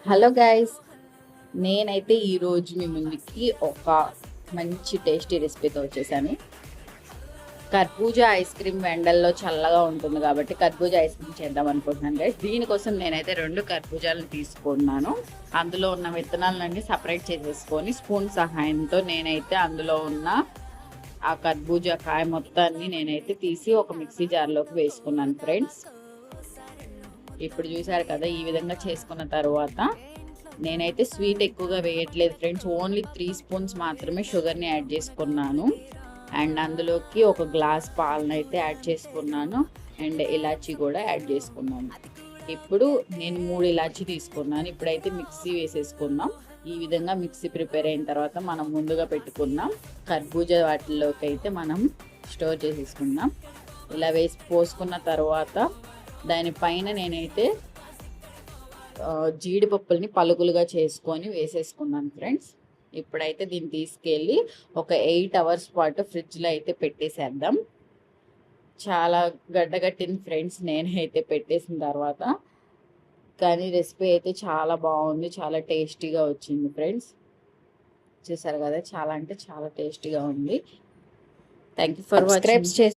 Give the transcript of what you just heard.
Hello guys, నేనైతే ఈరోజు మీ ముందుకి ఒక మంచి టేస్టీ రెసిపీతో వచ్చేసాను. కర్బూజా ఐస్ క్రీమ్ ఎండల్లో చల్లగా ఉంటుంది కాబట్టి కర్బూజా ఐస్ క్రీమ్ చేద్దాం అనుకుంటున్నాను గైస్. దీనికోసం నేనైతే 2 కర్బూజాలను తీసుకున్నాను. అందులో ఉన్న విత్తనాలన్నీ సపరేట్ చేసేసుకొని స్పూన్ సహాయంతో నేనైతే అందులో ఉన్న ఆ కర్బూజా కాయ మొత్తాన్ని నేనైతే తీసి ఒక మిక్సీ జార్లోకి వేసుకున్నాను ఫ్రెండ్స్. ఇప్పుడు చూసారు కదా, ఈ విధంగా చేసుకున్న తర్వాత నేనైతే స్వీట్ ఎక్కువగా వేయట్లేదు ఫ్రెండ్స్. ఓన్లీ 3 స్పూన్స్ మాత్రమే షుగర్ని యాడ్ చేసుకున్నాను. అండ్ అందులోకి ఒక గ్లాస్ పాలను అయితే యాడ్ చేసుకున్నాను. అండ్ ఇలాచీ కూడా యాడ్ చేసుకున్నాను. ఇప్పుడు నేను 3 ఇలాచీ తీసుకున్నాను. ఇప్పుడైతే మిక్సీ వేసేసుకుందాం. ఈ విధంగా మిక్సీ ప్రిపేర్ అయిన తర్వాత మనం ముందుగా పెట్టుకున్నాం కర్బూజా వాటిలోకి అయితే మనం స్టోర్ చేసేసుకుందాం. ఇలా వేసి పోసుకున్న తర్వాత దానిపైన నేనైతే జీడిపప్పుల్ని పలుకులుగా చేసుకొని వేసేసుకున్నాను ఫ్రెండ్స్. ఇప్పుడైతే దీన్ని తీసుకెళ్ళి ఒక 8 అవర్స్ పాటు ఫ్రిడ్జ్లో అయితే పెట్టేసేద్దాం. చాలా గడ్డగట్టింది ఫ్రెండ్స్ నేనైతే పెట్టేసిన తర్వాత. కానీ రెసిపీ అయితే చాలా బాగుంది, చాలా టేస్టీగా వచ్చింది ఫ్రెండ్స్. చూసారు కదా, చాలా అంటే చాలా టేస్టీగా ఉంది. Thank you for watching.